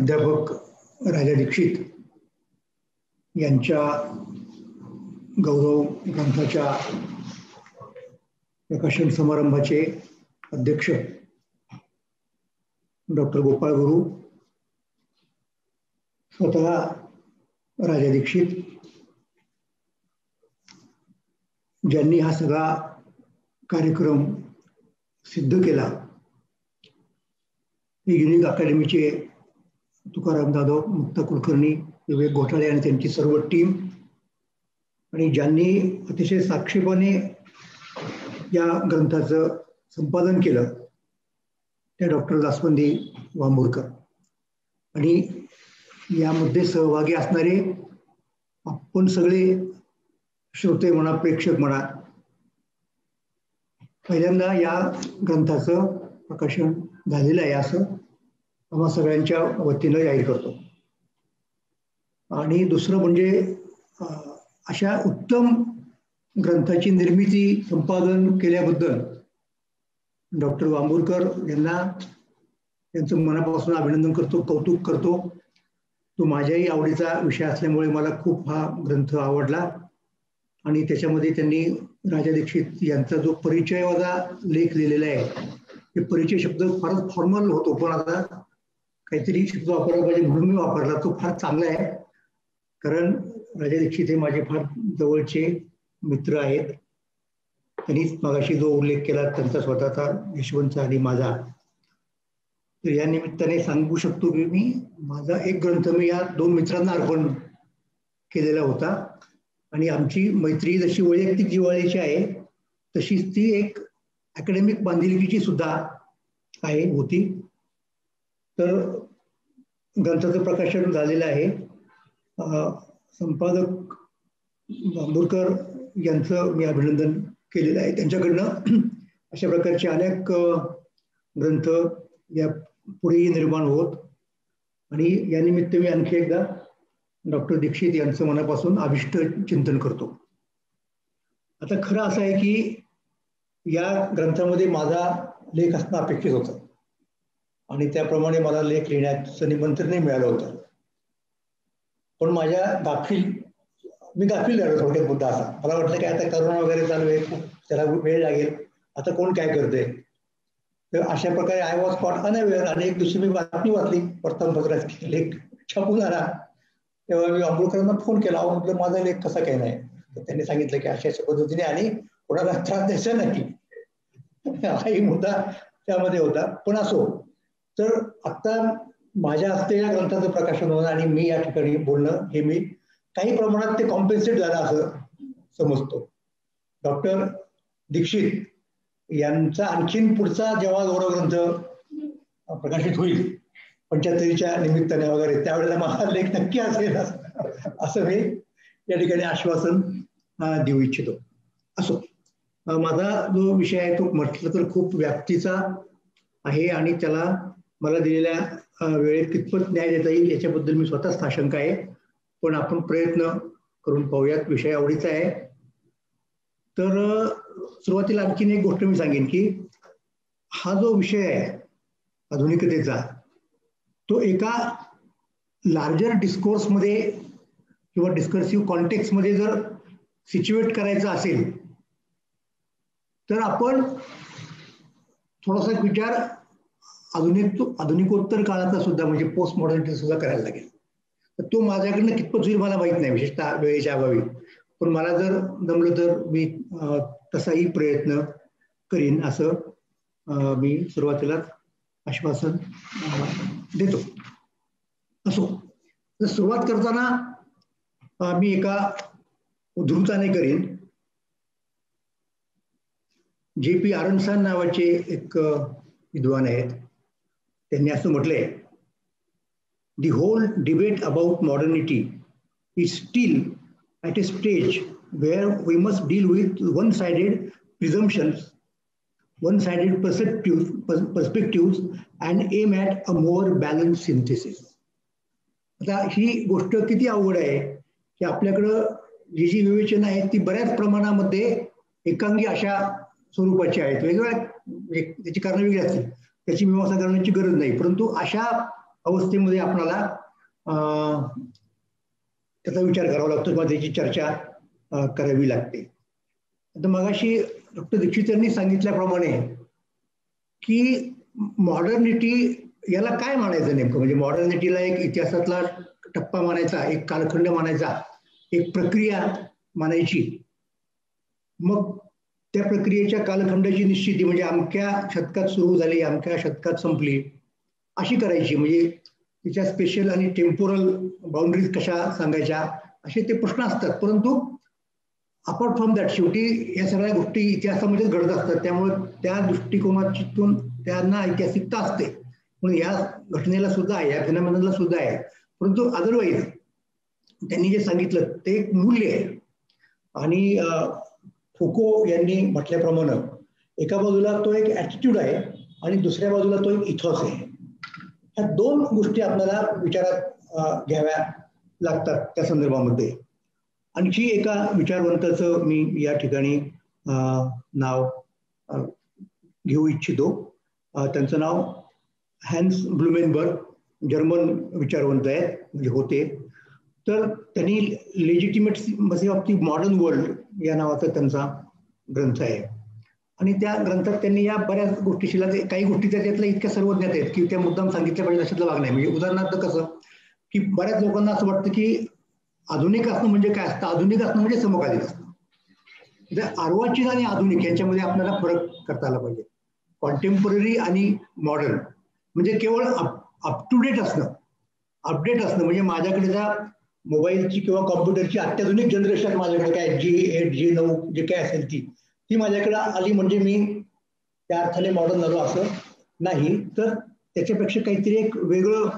प्राध्यापक राजा दीक्षित यांच्या गौरव ग्रंथाच्या प्रकाशन समारंभाचे अध्यक्ष डॉक्टर गोपाळ गुरु, स्वतः राजा दीक्षित, ज्यांनी हा सगळा कार्यक्रम सिद्ध केला, युनिक अकॅडमीचे तुकाराम जाधव, मुक्ता कुलकर्णी, विवेक घोटाळे आणि त्यांची सर्व टीम, आणि ज्यांनी अतिशय साक्षीपणे या ग्रंथाचं संपादन केलं ते डॉक्टर दासवंदी वांबुरकर. आणि यामध्ये सहभागी असणारे आपण सगळे श्रोते म्हणा, प्रेक्षक म्हणा, पहिल्यांदा या ग्रंथाचं प्रकाशन झालेलं आहे असं आम्हा सगळ्यांच्या वतीनं जाहीर करतो. आणि दुसरं म्हणजे अशा उत्तम ग्रंथाची निर्मिती, संपादन केल्याबद्दल डॉक्टर वांबुरकर यांना त्यांचं मनापासून अभिनंदन करतो, कौतुक करतो. तो माझ्याही आवडीचा विषय असल्यामुळे मला खूप हा ग्रंथ आवडला. आणि त्याच्यामध्ये त्यांनी राजा दीक्षित यांचा जो परिचयाचा लेख लिहिलेला आहे, ते परिचय शब्द फारच फॉर्मल होतो, पण आता काहीतरी शब्द वापरला पाहिजे म्हणून मी वापरला. तो फार चांगला आहे, कारण राजा दीक्षित हे माझे फार जवळचे मित्र आहेत. त्यांनीच मगाशी जो उल्लेख केला त्यांचा स्वतःचा, यशवंतचा आणि माझा, तर या निमित्ताने सांगू शकतो की मी माझा एक ग्रंथ मी या दोन मित्रांना अर्पण केलेला होता. आणि आमची मैत्री जशी वैयक्तिक जिव्हाळ्याची आहे तशीच ती एक अकॅडमिक बांधिलकीची सुद्धा होती. तर ग्रंथाचं प्रकाशन झालेलं आहे. संपादक वांबुरकर यांचं मी अभिनंदन केलेलं आहे. त्यांच्याकडनं अशा प्रकारचे अनेक ग्रंथ या पुढेही निर्माण होत. आणि या निमित्त मी आणखी एकदा डॉक्टर दीक्षित यांचं मनापासून अभिष्ट चिंतन करतो. आता खरं असं आहे की या ग्रंथामध्ये माझा लेख असणं अपेक्षित होतं आणि त्याप्रमाणे मला लेख लिहिण्याचं निमंत्रणही मिळालं होतं. पण मी गाफील झालो थोडक्यात. मुद्दा असा, मला वाटलं की आता करोना वगैरे चालू आहे, खूप त्याला वेळ लागेल, आता कोण काय करते. तर अशा प्रकारे आय वॉज कॉट अनअवेअर. आणि एक दिवशी मी बातमी वाचली वर्तमानपत्रात, लेख छापून आला. तेव्हा मी वांबुरकरांना फोन केला, म्हटलं माझा लेख कसा काय नाही. तर त्यांनी सांगितलं की अशा पद्धतीने आणि कोणाला त्रास द्यायचा नाही, हाही मुद्दा त्यामध्ये होता. पण असो, तर आता माझ्या हस्ते या ग्रंथाचं प्रकाशन होणं आणि मी या ठिकाणी बोलणं, हे मी काही प्रमाणात ते कॉम्पेन्सेट झालं असं समजतो. डॉक्टर दीक्षित यांचा आणखीन पुढचा जेव्हा गौरव ग्रंथ प्रकाशित होईल 75च्या निमित्ताने वगैरे, त्यावेळेला माझा लेख नक्की असेल असं मी या ठिकाणी आश्वासन देऊ इच्छितो. असो, माझा जो विषय आहे तो म्हटलं तर खूप व्याप्तीचा आहे आणि त्याला मला दिलेल्या वेळेत कितपत न्याय देता येईल याच्याबद्दल मी स्वतः साशंक आहे. पण आपण प्रयत्न करून पाहूयात. विषय आवडीचा आहे. तर सुरुवातीला आणखीन एक गोष्ट मी सांगेन की हा जो विषय आहे आधुनिकतेचा, तो एका लार्जर डिस्कोर्समध्ये किंवा डिस्कर्सिव्ह कॉन्टेक्स्टमध्ये जर सिच्युएट करायचा असेल तर आपण थोडासा विचार आधुनिकोत्तर काळाचा सुद्धा, म्हणजे पोस्ट मॉडर्निटी सुद्धा करायला लागेल. तर तो माझ्याकडनं कितपत होईल मला माहित नाही, विशेषतः वेळेच्या अभावी. पण मला जर जमलं तर मी तसाही प्रयत्न करीन असं मी सुरुवातीला आश्वासन देतो. असो, तर सुरुवात करताना मी एका उद्धृताने करीन. J.P. आरनसन नावाचे एक विद्वान आहेत. त्यांनी असं म्हटलंय, The whole debate about modernity is still at a stage where we must deal with one-sided presumptions, one-sided perspectives and aim at a more balanced synthesis. आता ही गोष्ट किती अवघड आहे की आपल्याकडं जी विवेचना आहेत ती बऱ्याच प्रमाणामध्ये एकांगी अशा स्वरूपाची आहेत. वेगवेगळ्या त्याची कारणं वेगळी असतील, त्याची मीमांसा करण्याची गरज नाही. परंतु अशा अवस्थेमध्ये आपल्याला त्याचा विचार करावा लागतो किंवा त्याची चर्चा करावी लागते. आता मगाशी डॉक्टर दीक्षित यांनी सांगितल्याप्रमाणे की मॉडर्निटी याला काय म्हणायचं नेमकं, म्हणजे मॉडर्निटीला एक इतिहासातला टप्पा मानायचा, एक कालखंड मानायचा, एक प्रक्रिया मानायची. मग त्या प्रक्रियेच्या कालखंडाची निश्चिती म्हणजे अमक्या शतकात सुरू झाली, अमक्या शतकात संपली अशी करायची, म्हणजे तिच्या स्पेशल आणि टेम्पोरल बाउंड्रीज कशा सांगायच्या असे ते प्रश्न असतात. परंतु अपार्ट फ्रॉम दॅट शेवटी या सगळ्या गोष्टी इतिहासामध्येच घडत असतात, त्यामुळे त्या दृष्टिकोनातून त्यांना ऐतिहासिकता असते. म्हणून या घटनेला सुद्धा आहे, या फिनॉमिननला सुद्धा आहे. परंतु अदरवाईज त्यांनी जे सांगितलं ते एक मूल्य आहे. आणि फुको यांनी म्हटल्याप्रमाणे एका बाजूला तो एक ॲटिट्यूड आहे आणि दुसऱ्या बाजूला तो एक इथॉस आहे. ह्या दोन गोष्टी आपल्याला विचारात घ्याव्या लागतात त्या संदर्भामध्ये. आणखी एका विचारवंताचं मी या ठिकाणी नाव घेऊ इच्छितो. त्यांचं नाव हॅन्स ब्लुमेनबर्ग, जर्मन विचारवंत आहेत, म्हणजे होते. तर त्यांनी legitimacy of the modern world या नावाचा त्यांचा ग्रंथ आहे. आणि त्या ग्रंथात त्यांनी या बऱ्याच गोष्टी काही गोष्टी त्याच्यातल्या इतक्या सर्वज्ञात आहेत की त्या मुद्दाम सांगितल्या पाहिजे अशातला भाग नाही. म्हणजे उदाहरणार्थ कसं की बऱ्याच लोकांना असं वाटतं की आधुनिक असणं म्हणजे काय असतं, आधुनिक असणं म्हणजे समकालीन असणं. अर्वाचीन आणि आधुनिक यांच्यामध्ये आपल्याला फरक करता आला पाहिजे. कॉन्टेम्पररी आणि मॉडर्न म्हणजे केवळ अप टू डेट असणं, अपडेट असणं, म्हणजे माझ्याकडे त्या मोबाईलची किंवा कॉम्प्युटरची अत्याधुनिक जनरेशन माझ्याकडे काय G8 G9 जे काय असेल ती माझ्याकडे आली म्हणजे मी त्या अर्थाने मॉडर्न झालो असं नाही. तर त्याच्यापेक्षा काहीतरी एक वेगळं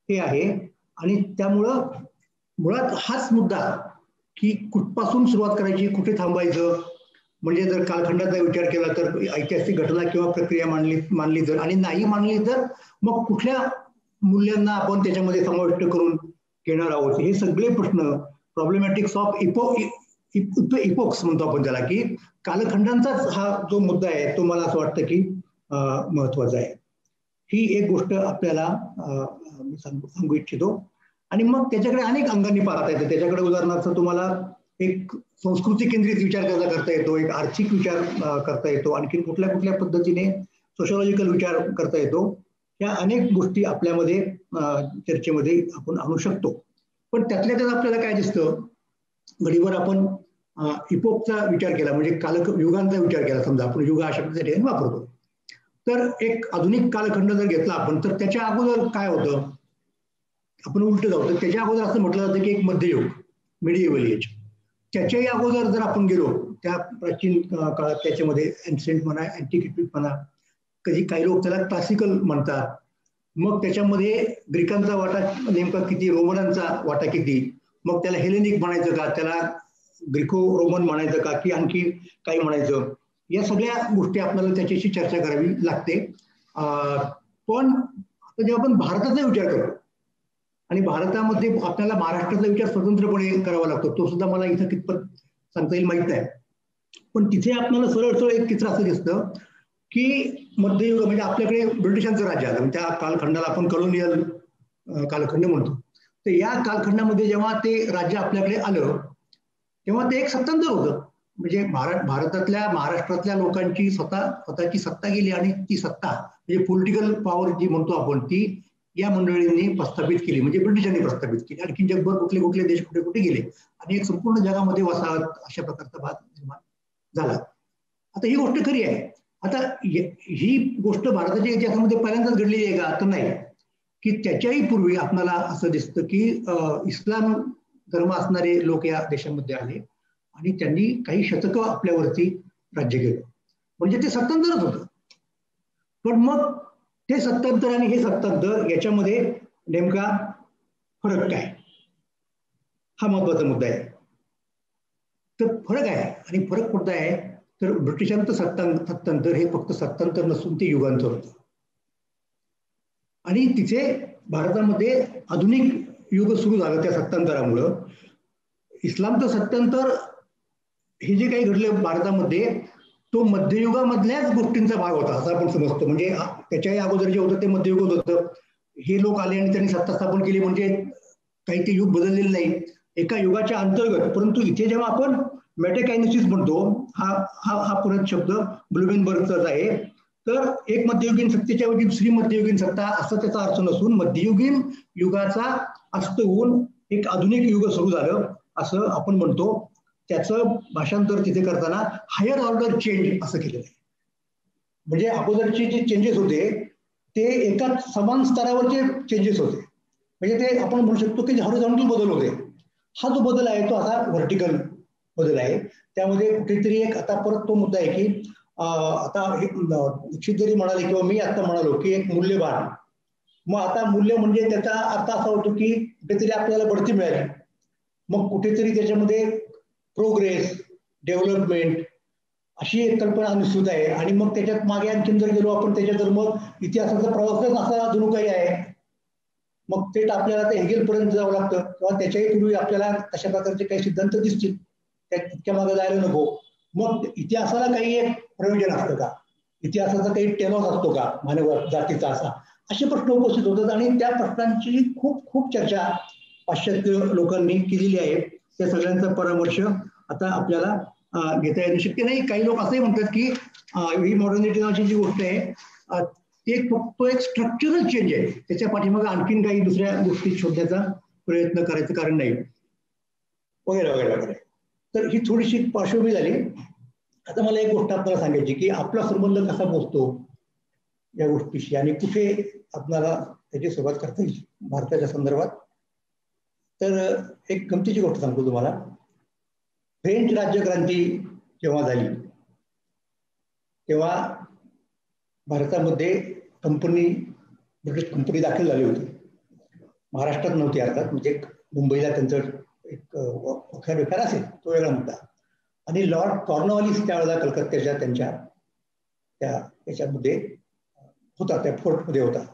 हे आहे. आणि त्यामुळं मुळात हाच मुद्दा की कुठपासून सुरुवात करायची, कुठे थांबायचं. म्हणजे जर कालखंडाचा विचार केला तर ऐतिहासिक घटना किंवा प्रक्रिया मानली जर, आणि नाही मानली तर मग कुठल्या मूल्यांना आपण त्याच्यामध्ये समाविष्ट करून घेणार आहोत. हे सगळे प्रश्न प्रॉब्लेमॅटिक्स ऑफ इपोक्स म्हणतो आपण त्याला, की कालखंडांचाच हा जो मुद्दा आहे तो मला असं वाटतं की महत्वाचा आहे. ही एक गोष्ट आपल्याला सांगू इच्छितो. आणि मग त्याच्याकडे अनेक अंगांनी पाहता येतं. त्याच्याकडे उदाहरणार्थ तुम्हाला एक संस्कृती केंद्रित विचार करता येतो, एक आर्थिक विचार करता येतो, आणखी कुठल्या कुठल्या पद्धतीने सोशॉलॉजिकल विचार करता येतो. या अनेक गोष्टी आपल्यामध्ये चर्चेमध्ये आपण आणू शकतो. पण त्यातल्या त्यात आपल्याला काय दिसतं, घडीवर आपण इपोकचा विचार केला म्हणजे युगांचा विचार केला, समजा आपण युग अशा ठिकाणी वापरतो. तर एक आधुनिक कालखंड जर घेतला आपण तर त्याच्या अगोदर काय होतं, आपण उलट जाऊ तर त्याच्या अगोदर असं म्हटलं जातं की एक मध्ययुग, मिडिएव्हल एज. त्याच्याही अगोदर जर आपण गेलो त्या प्राचीन काळात त्याच्यामध्ये एन्शियंट म्हणा, अँटिक्विटी म्हणा, काही लोक त्याला क्लासिकल म्हणतात. मग त्याच्यामध्ये ग्रीकांचा वाटा नेमका किती, रोमनांचा वाटा किती, मग त्याला हेलेनिक म्हणायचं का, त्याला ग्रीको रोमन म्हणायचं का, की आणखी काही म्हणायचं. या सगळ्या गोष्टी आपल्याला त्याच्याशी चर्चा करावी लागते. पण आता जेव्हा आपण भारताचा विचार करतो आणि भारतामध्ये आपल्याला महाराष्ट्राचा विचार स्वतंत्रपणे करावा लागतो, तो सुद्धा मला इथं कितपत सांगता येईल माहित नाही. पण तिथे आपल्याला सरळ सरळ एक चित्र असं दिसतं की मध्ययुग म्हणजे आपल्याकडे ब्रिटिशांचं राज्य आलं, त्या कालखंडाला आपण कॉलोनियल कालखंड म्हणतो. तर या कालखंडामध्ये जेव्हा ते राज्य आपल्याकडे आलं तेव्हा ते एक सत्तांतर होतं. म्हणजे भारतातल्या महाराष्ट्रातल्या लोकांची स्वतःची सत्ता गेली आणि ती सत्ता म्हणजे पॉलिटिकल पॉवर जी म्हणतो आपण ती या मंडळींनी प्रस्थापित केली, म्हणजे ब्रिटिशांनी प्रस्थापित केली. आणखी जगभर कुठले कुठले देश कुठे कुठे गेले आणि एक संपूर्ण जगामध्ये वसाहत अशा प्रकारचा भाग निर्माण झाला. आता ही गोष्ट खरी आहे. आता ही गोष्ट भारताच्या इतिहासामध्ये पहिल्यांदाच घडलेली आहे का, तर नाही. की त्याच्याही पूर्वी आपल्याला असं दिसतं की इस्लाम धर्म असणारे लोक या देशामध्ये आले आणि त्यांनी काही शतकं आपल्यावरती राज्य केलं, म्हणजे ते सत्तांतरच होतं. पण मग ते सत्तांतर आणि हे सत्तांतर याच्यामध्ये नेमका फरक काय, हा महत्वाचा मुद्दा आहे. तर फरक आहे आणि फरक कोणता आहे तर ब्रिटिशांचं सत्तांतर हे फक्त सत्तांतर नसून ते युगांतर होतं. आणि तिथे भारतामध्ये आधुनिक युग सुरू झालं त्या सत्तांतरामुळं. इस्लामचं सत्तांतर हे जे काही घडलं भारतामध्ये तो मध्ययुगामधल्याच गोष्टींचा भाग होता असं आपण समजतो. म्हणजे त्याच्याही अगोदर जे होतं ते मध्ययुगच होतं. हे लोक आले आणि त्यांनी सत्ता स्थापन केली, म्हणजे काही ते युग बदललेलं नाही, एका युगाच्या अंतर्गत. परंतु इथे जेव्हा आपण मेटाकायनेसिस म्हणतो, हा परत शब्द ब्लुमेनबर्गचाच आहे. तर एक मध्ययुगीन सत्तेच्या ऐवजी दुसरी मध्ययुगीन सत्ता असं त्याचा अर्थ नसून, मध्ययुगीन युगाचा अस्त होऊन एक आधुनिक युग सुरू झालं असं आपण म्हणतो. त्याचं भाषांतर तिथे करताना हायर ऑर्डर चेंज असं केलेलं आहे. म्हणजे अगोदरचे जे चेंजेस होते ते एका समान स्तरावरचे चेंजेस होते, म्हणजे ते आपण म्हणू शकतो की हॉरिझॉन्टल बदल होते. हा जो बदल आहे तो आता व्हर्टिकल बदल आहे. त्यामध्ये कुठेतरी एक आता परत तो मुद्दा आहे की आता दीक्षित जरी म्हणाले किंवा मी आता म्हणालो की एक मूल्यभान, मग आता मूल्य म्हणजे त्याचा अर्थ असा होतो की कुठेतरी आपल्याला बढती मिळाली, मग कुठेतरी त्याच्यामध्ये प्रोग्रेस, डेव्हलपमेंट अशी एक कल्पना अनुसृत आहे. आणि मग त्याच्यात मागे आणखीन जर गेलो आपण त्याच्यात, तर मग इतिहासाचा प्रवासच असा जणू काही आहे. मग ते आपल्याला ते हेगेलपर्यंत जावं लागतं, किंवा त्याच्याही पूर्वी आपल्याला अशा प्रकारचे काही सिद्धांत दिसतील, त्या इतक्या मागे जायला नको. मग इतिहासाला काही एक प्रयोजन असतं का, इतिहासाचा काही टेलॉस असतो का मानव जातीचा, असे प्रश्न उपस्थित होतात. आणि त्या प्रश्नांची खूप खूप चर्चा पाश्चात्य लोकांनी केलेली आहे. त्या सगळ्यांचा परामर्श आता आपल्याला घेता येणं शक्य नाही. काही लोक असंही म्हणतात की ही मॉडर्निटी नावाची जी गोष्ट आहे ते फक्त एक स्ट्रक्चरल चेंज आहे, त्याच्या पाठीमागे आणखीन काही दुसऱ्या गोष्टी शोधण्याचा प्रयत्न करायचं कारण नाही, वगैरे वगैरे वगैरे. तर ही थोडीशी पार्श्वभूमी झाली. आता मला एक गोष्ट आपल्याला सांगायची की आपला संबंध कसा पोचतो या गोष्टीशी आणि कुठे आपल्याला त्याची सुरुवात करता येईल भारताच्या संदर्भात. तर एक गमतीची गोष्ट सांगतो तुम्हाला. फ्रेंच राज्यक्रांती जेव्हा झाली तेव्हा भारतामध्ये ब्रिटिश कंपनी दाखल झाली होती. महाराष्ट्रात नव्हती अर्थात, म्हणजे मुंबईला त्यांचं एक व्यापार असेल तो वेगळा मुद्दा. आणि लॉर्ड कॉर्नवॉलिस त्यावेळेला कलकत्त्याच्या त्यांच्या त्याच्यामध्ये होता, त्या फोर्टमध्ये होता.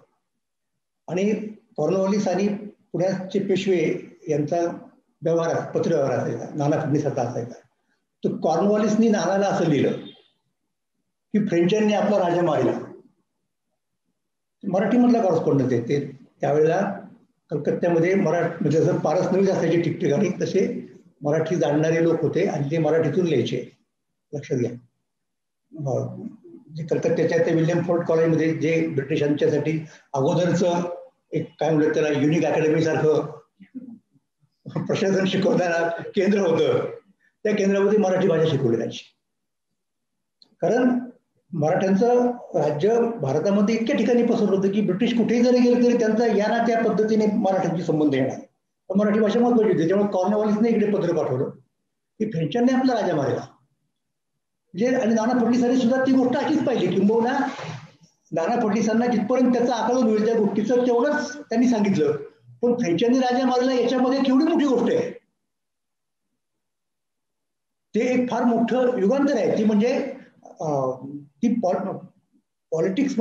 आणि कॉर्नवॉलिस आणि पुण्याचे पेशवे यांचा व्यवहार, पत्र व्यवहार असायचा, नाना फडणीसारखा असायचा. तर कॉर्नवॉलिसनी नानाला असं लिहिलं की फ्रेंचांनी आपला राजा मारला. मराठीमधला कॉरस्पॉन्डन्स आहे ते. त्यावेळेला कलकत्त्यामध्ये म्हणजे जसं पारस नवीन असायचे ठिकठिकाणी, तसे मराठी जाणणारे लोक होते आणि ते मराठीतून लिहायचे. लक्षात घ्या. जे कलकत्त्याच्या ते विल्यम फोर्ट कॉलेजमध्ये जे ब्रिटिशांच्यासाठी अगोदरचं एक काय म्हणतात त्याला युनिक अकॅडमी सारखं प्रशासन शिकवणारा केंद्र होतं, त्या केंद्रामध्ये मराठी भाषा शिकवली जायची. कारण मराठ्यांचं राज्य भारतामध्ये इतक्या ठिकाणी पसरलं होतं की ब्रिटिश कुठेही जरी गेले तरी त्यांचा या ना त्या पद्धतीने मराठ्यांशी संबंध येणार. पण मराठी भाषा महत्वाची होती. त्याच्यामुळे कॉर्नवॉलिसने इकडे पत्र पाठवलं की फ्रेंचांनी आपला राजा मारला. म्हणजे आणि नाना फडणीसांनी सुद्धा ती गोष्ट अशीच पाहिली. किंबहुना नाना फडणीसांना जिथपर्यंत त्याचं आकलन होईल त्या गोष्टीचं तेवढंच त्यांनी सांगितलं. पण फ्रेंचांनी राजा मारला याच्यामध्ये केवढी मोठी गोष्ट आहे, ते एक फार मोठं युगांतर आहे. ती म्हणजे ती पॉलिटिक्स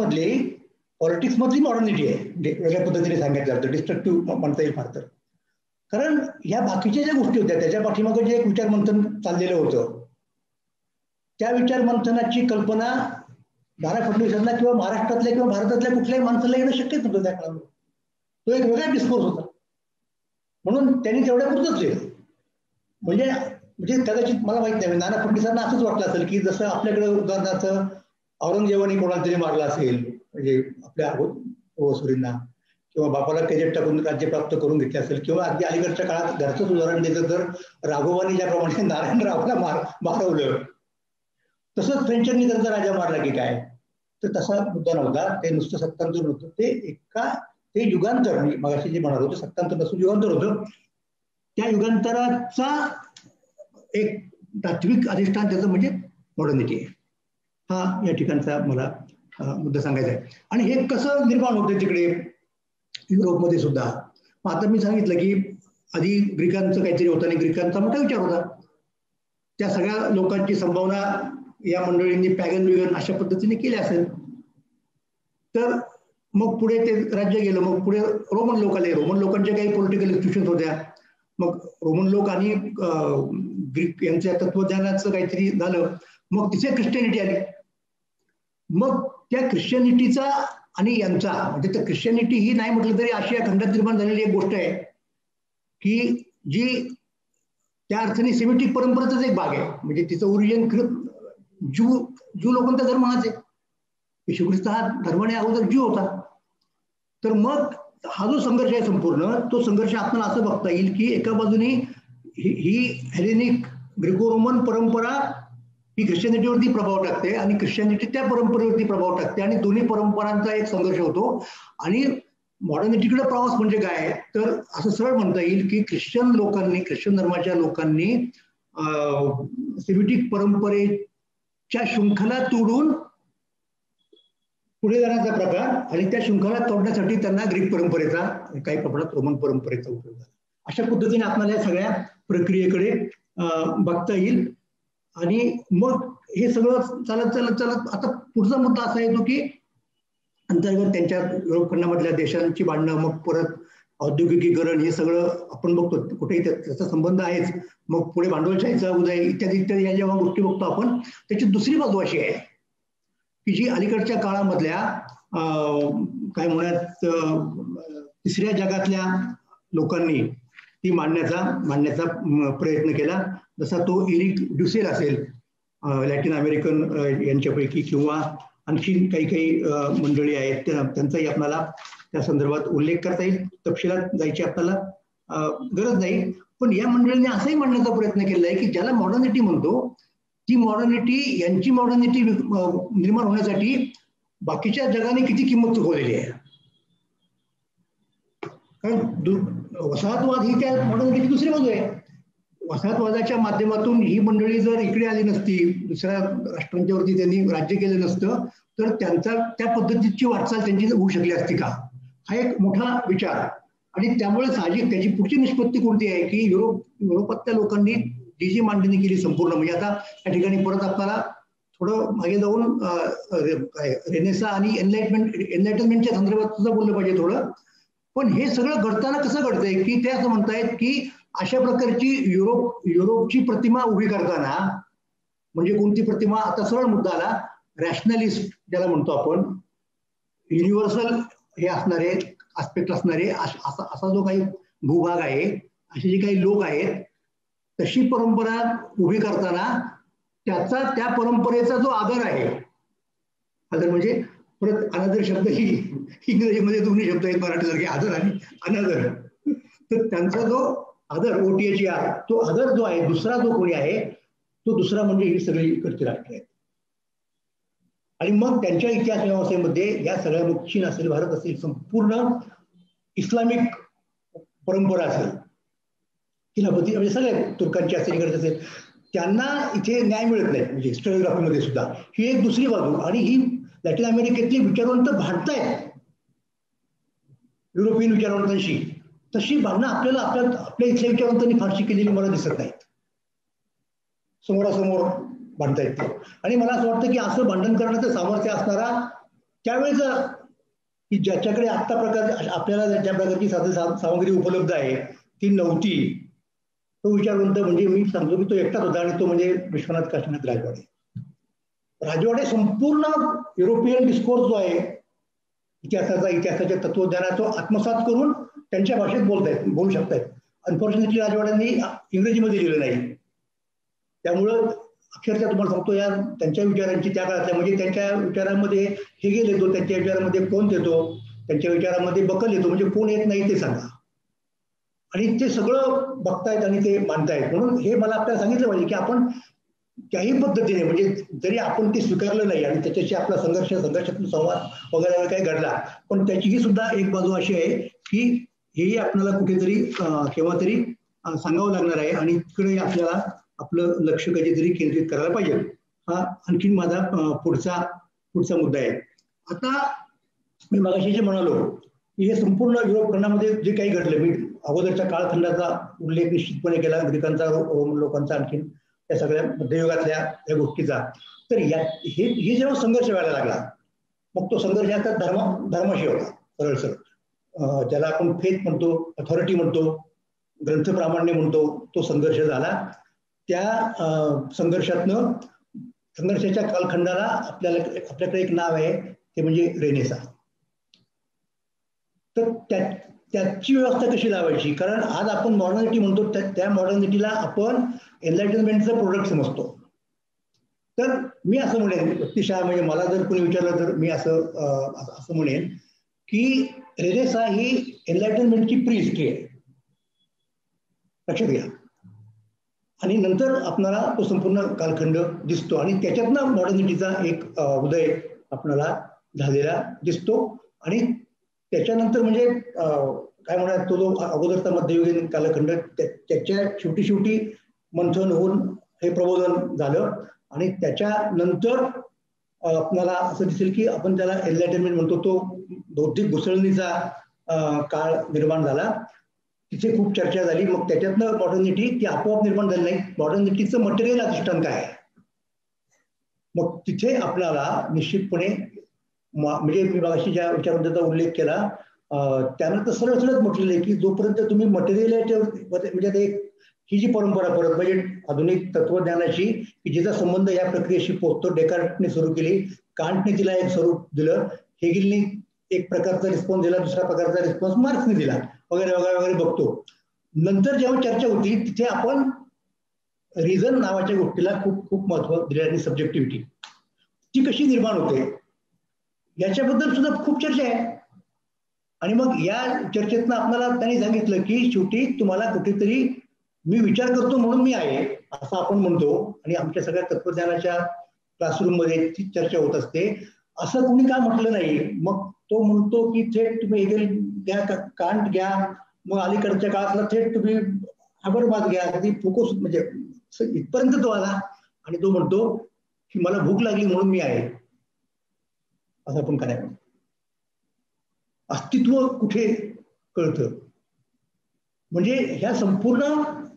मधली मॉडर्निटी आहे, वेगळ्या पद्धतीने सांगितलं जातं, डिस्ट्रक्टिव्ह म्हणता येईल फार तर. कारण ह्या बाकीच्या ज्या गोष्टी होत्या त्याच्या पाठीमागे जे एक विचार मंथन चाललेलं होतं, त्या विचार मंथनाची कल्पना नाना फडणवीसांना किंवा महाराष्ट्रातल्या किंवा भारतातल्या कुठल्याही माणसाला येणं शक्यच नव्हतं त्या काळात. तो एक वेगळा डिस्कोर्स होता, म्हणून त्यांनी तेवढ्या पुरतच लिहिलं. म्हणजे कदाचित मला माहित नाही, नाना फडणवीसांना असंच वाटलं असेल की जसं आपल्याकडे उदाहरणार्थ औरंगजेबाने कोणाला तरी मारला असेल, म्हणजे आपल्या ओसुरींना, किंवा बापाला कैदेत टाकून राज्य प्राप्त करून घेतले असेल, किंवा अगदी अलीकडच्या काळात घरचंच उदाहरण दिलं तर राघवानी ज्याप्रमाणे नारायणरावला मारवलं, तसंच फ्रेंचांनी त्यांचा राजा मारला की काय, तर तसा मुद्दा नव्हता. ते नुसतं सत्तांतर नव्हतं, ते युगांतर, मगाशी जे म्हणाल होतं सत्तांतर नसून युगांतर होतं. त्या युगांतराचा एक तात्विक अधिष्ठान त्याचं म्हणजे मॉडर्निटी आहे. हा या ठिकाणचा मला मुद्दा सांगायचा आहे. आणि हे कसं निर्माण होतं तिकडे युरोपमध्ये सुद्धा. आता मी सांगितलं की आधी ग्रीकांचं काहीतरी होतं आणि ग्रीकांचा मोठा विचार होता. त्या सगळ्या लोकांची संभावना या मंडळींनी पॅगन विगन अशा पद्धतीने केली असेल. तर मग पुढे ते राज्य गेलं. मग पुढे रोमन लोक आले. रोमन लोकांच्या काही पॉलिटिकल इन्स्टिट्यूशन होत्या. मग रोमन लोक आणि ग्रीक यांच्या तत्वज्ञानाचं काहीतरी झालं. मग तिथे ख्रिश्चनिटी आली. मग त्या ख्रिश्चनिटीचा आणि यांचा म्हणजे तर ख्रिश्चनिटी ही नाही म्हटलं तरी आशिया खंडात निर्माण झालेली एक गोष्ट आहे की जी त्या अर्थाने सेमिटिक परंपरेचाच एक भाग आहे. म्हणजे तिचं ओरिजिन ज्यू लोकांचा धर्म हाच आहे. येशू ख्रिस्त हा धर्माने अगोदर ज्यू होता. तर मग हा जो संघर्ष आहे संपूर्ण, तो संघर्ष आपल्याला असं बघता येईल की एका बाजूने ही हेलेनिक ग्रीको रोमन परंपरा ही ख्रिश्चनिटीवरती प्रभाव टाकते आणि ख्रिश्चनिटी त्या परंपरेवरती प्रभाव टाकते आणि दोन्ही परंपरांचा एक संघर्ष होतो. आणि मॉडर्निटीकडे प्रवास म्हणजे काय, तर असं सरळ म्हणता येईल की ख्रिश्चन धर्माच्या लोकांनी सेमिटिक परंपरेच्या शृंखला तोडून पुढे जाण्याचा प्रकार आणि त्या शृंखला तोडण्यासाठी त्यांना ग्रीक परंपरेचा काही प्रमाणात रोमन परंपरेचा उपयोग झाला. अशा पद्धतीने आपल्याला या सगळ्या प्रक्रियेकडे बघता येईल. आणि मग हे सगळं चालत चालत चालत आता पुढचा मुद्दा असा येतो की अंतर्गत त्यांच्या युरोप खंडामधल्या देशांची भांडणं, मग परत औद्योगिकीकरण, हे सगळं आपण बघतो कुठेही त्याचा संबंध आहेच. मग पुढे भांडवलशाहीचा उदय इत्यादी इत्यादी या जेव्हा गोष्टी बघतो आपण, त्याची दुसरी बाजू अशी आहे की जी अलीकडच्या काळामधल्या काय म्हणत तिसऱ्या जगातल्या लोकांनी ती मांडण्याचा प्रयत्न केला. जसा तो एरिक ड्युसेल असेल लॅटिन अमेरिकन यांच्यापैकी, किंवा आणखी काही मंडळी आहेत त्यांचाही आपल्याला त्या संदर्भात उल्लेख करता येईल. तपशिलात जायची आपल्याला गरज नाही. पण या मंडळींनी असंही म्हणण्याचा प्रयत्न केला आहे की ज्याला मॉडर्निटी म्हणतो, ती मॉडर्निटी, यांची मॉडर्निटी निर्माण होण्यासाठी बाकीच्या जगाने किती किंमत चुकवलेली आहे. कारण वसाहतवाद ही त्या मॉडर्निटीची दुसरी बाजू आहे. वसाहतवादाच्या माध्यमातून ही मंडळी जर इकडे आली नसती, दुसऱ्या राष्ट्रांच्यावरती त्यांनी राज्य केलं नसतं, तर त्या पद्धतीची वाटचाल त्यांची होऊ शकली असती का, हा एक मोठा विचार. आणि त्यामुळे साहजिक त्याची पुढची निष्पत्ती कोणती आहे की युरोपातल्या लोकांनी जी मांडणी केली संपूर्ण, म्हणजे आता या ठिकाणी परत आपल्याला थोडं मागे जाऊन रेनेसा आणि एनलाइटनमेंटच्या संदर्भात सुद्धा बोललं पाहिजे थोडं. पण हे सगळं घडताना कसं घडतंय की ते असं म्हणतायत की अशा प्रकारची युरोपची प्रतिमा उभी करताना, म्हणजे कोणती प्रतिमा, आता सरळ मुद्दा आला, रॅशनलिस्ट ज्याला म्हणतो आपण, युनिव्हर्सल हे असणारे आस्पेक्ट असणारे असा जो काही भूभाग आहे, असे जे काही लोक आहेत, तशी परंपरा उभी करताना त्या परंपरेचा जो आदर आहे, आदर म्हणजे परत अनादर शब्द ही इंग्रजीमध्ये दोन्ही शब्द आहेत मराठीसारखे, आदर आणि अनादर, तर त्यांचा जो आदर OTHR, तो आदर जो आहे, दुसरा जो कोणी आहे तो दुसरा म्हणजे ही सगळी इकडची राष्ट्र आहेत. आणि मग त्यांच्या इतिहास व्यवस्थेमध्ये या सगळ्या चीन असेल, भारत असेल, संपूर्ण इस्लामिक परंपरा असेल, खिलाफती म्हणजे सगळे तुर्कांची असेल, इकडचे असेल, त्यांना इथे न्याय मिळत नाही. म्हणजे हिस्टोरिओग्राफीमध्ये सुद्धा ही एक दुसरी बाजू. आणि ही लॅटिन अमेरिकेतली विचारवंत भांडतायत युरोपियन विचारवंतांशी, तशी भांडणं आपल्या इथल्या विचारवंतांनी फारशी केलेली मला दिसत नाहीत. समोरासमोर भांडतायत ते. आणि मला असं वाटतं की असं भांडण करण्याचं सामर्थ्य असणारा त्यावेळेस की ज्याच्याकडे आपल्याला ज्या प्रकारची सामग्री उपलब्ध आहे ती नव्हती, तो विचारवंत म्हणजे मी सांगतो की तो एकटाच होता, आणि तो म्हणजे विश्वनाथ काशीनाथ राजवाडे. राजवाडे संपूर्ण युरोपियन डिस्कोर्स जो आहे इतिहासाच्या तत्वज्ञानाचा आत्मसात करून त्यांच्या भाषेत बोलू शकतायत. अनफॉर्च्युनेटली राजवाड्यांनी इंग्रजीमध्ये लिहिलं नाही, त्यामुळं अक्षरशः तुम्हाला सांगतो या त्यांच्या विचारांची त्या काळातल्या, म्हणजे त्यांच्या विचारांमध्ये हेगेल येतो, त्यांच्या विचारांमध्ये कोण येतो, त्यांच्या विचारांमध्ये बकल येतो, म्हणजे कोण येत नाही ते सांगा. आणि ते सगळं बघतायत आणि ते मानतायत. म्हणून हे मला आपल्याला सांगितलं पाहिजे की आपण त्याही पद्धतीने, म्हणजे जरी आपण ते स्वीकारलं नाही आणि त्याच्याशी आपला संघर्षातून संवाद वगैरे काही घडला, पण त्याचीही सुद्धा एक बाजू अशी आहे की हेही आपल्याला कुठेतरी केव्हा तरी सांगावं लागणार आहे, आणि तिकडे आपल्याला आपलं लक्ष कधीतरी केंद्रित करायला पाहिजे. हा आणखीन माझा पुढचा मुद्दा आहे. आता मी मगाशी जे म्हणालो की हे संपूर्ण युरोप खंडामध्ये जे काही घडलं, मी अगोदरच्या कालखंडाचा उल्लेख निश्चितपणे केला, ग्रीकांचा, रोमन लोकांचा, आणखीन त्या सगळ्या मध्ययुगातल्या या गोष्टीचा. तर हे जेव्हा संघर्ष व्हायला लागला, मग तो संघर्ष आता धर्माशी होता, सरळ ज्याला आपण फेथ म्हणतो, अथॉरिटी म्हणतो, ग्रंथ प्रामाण्य म्हणतो, तो संघर्ष झाला. त्या संघर्षाच्या कालखंडाला आपल्याकडे एक नाव आहे, ते म्हणजे रेनेसा. तर त्याची व्यवस्था कशी लावायची, कारण आज आपण मॉडर्निटी म्हणतो, त्या मॉडर्निटीला आपण एनलाइटनमेंटचं प्रोडक्ट समजतो. तर मी असं म्हणेन व्यक्तिशः, म्हणजे मला जर कोणी विचारलं तर मी असं म्हणेन की रेनेसाँ ही एनलाइटनमेंटची प्री हिस्ट्री आहे, लक्षात घ्या. आणि नंतर आपल्याला तो संपूर्ण कालखंड दिसतो आणि त्याच्यातनं मॉडर्निटीचा एक उदय आपल्याला झालेला दिसतो. आणि त्याच्यानंतर म्हणजे काय म्हणा, तो जो अगोदरचा मध्ययुगीन कालखंड, त्याच्या शेवटी मंथन होऊन हे प्रबोधन झालं. आणि त्याच्यानंतर आपल्याला असं दिसेल की आपण त्याला एनलाइटनमेंट म्हणतो, तो बौद्धिक घुसळणीचा काळ निर्माण झाला. तिथे खूप चर्चा झाली. मग त्याच्यातनं मॉडर्निटी ती आपोआप निर्माण झाली नाही. मॉडर्निटीचं मटेरियल अधिष्ठान काय आहे, मग तिथे आपल्याला निश्चितपणे म्हणजे मी मागाशी ज्या विचारांचा उल्लेख केला त्यानंतर सरळ म्हटलेलं आहे की जोपर्यंत तुम्ही मटेरियल म्हणजे ही जी परंपरा परत म्हणजे आधुनिक तत्वज्ञानाची की जिचा संबंध या प्रक्रियेशी पोहोचतो, डेकार्टने सुरू केली, कांटने तिला एक स्वरूप दिलं, हेगेलने एक प्रकारचा रिस्पॉन्स दिला, दुसऱ्या प्रकारचा रिस्पॉन्स मार्क्सने दिला, वगैरे वगैरे वगैरे बघतो. नंतर जेव्हा चर्चा होती तिथे आपण रिझन नावाच्या गोष्टीला खूप खूप महत्व दिले आणि सब्जेक्टिव्हिटी ती कशी निर्माण होते याच्याबद्दल सुद्धा खूप चर्चा आहे. आणि मग या चर्चेतनं आपल्याला त्यांनी सांगितलं की शेवटी तुम्हाला कुठेतरी मी विचार करतो म्हणून मी आहे असं आपण म्हणतो, आणि आमच्या सगळ्या तत्वज्ञानाच्या क्लासरूम मध्ये ती चर्चा होत असते. असं कोणी का म्हटलं नाही. मग तो म्हणतो की थेट तुम्ही हेगेल घ्या, कांट घ्या, मग अलीकडच्या काळातला थेट तुम्ही हॅबरमास घ्या, कधी फोकस, म्हणजे इथपर्यंत तो आला. आणि तो म्हणतो की मला भूक लागली म्हणून मी आहे, असं आपण काय म्हणतो. अस्तित्व कुठे कळतं, म्हणजे ह्या संपूर्ण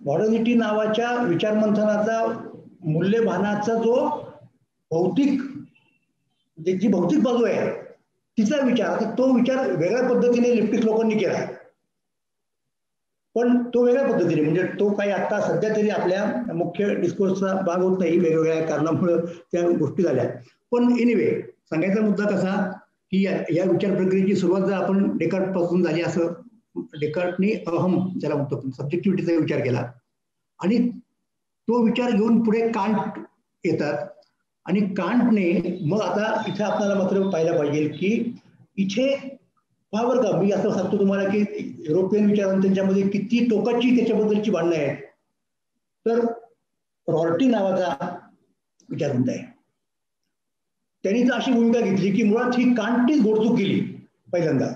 मॉडर्निटी नावाच्या विचारमंथनाचा मूल्यभानाचा जो भौतिक जी भौतिक बाजू आहे तिचा विचार, आता तो विचार वेगळ्या पद्धतीने लेफ्टिस्ट लोकांनी केला, पण तो वेगळ्या पद्धतीने, म्हणजे तो काही आता सध्या तरी आपल्या मुख्य डिस्कोर्सचा भाग होत नाही, वेगवेगळ्या कारणामुळे त्या गोष्टी झाल्या. पण एनिवे सांगायचा मुद्दा कसा की या विचार प्रक्रियेची सुरुवात जर आपण डेकार्ट पासून झाली, असं डेकार्टने अहम ज्याला म्हणतो सब्जेक्टिव्हिटीचा विचार केला, आणि तो विचार घेऊन पुढे कांट येतात. आणि कांटने मग आता इथे आपल्याला मात्र पाहायला पाहिजे की इथे बरं का, मी असं सांगतो तुम्हाला की युरोपियन विचारांच्यामध्ये किती टोकाची त्याच्याबद्दलची भांडणं आहेत. तर रॉर्टी नावाचा विचारवंत आहे, त्यांनी तर अशी भूमिका घेतली की मुळात ही कांटनीच घोडचूक केली पहिल्यांदा.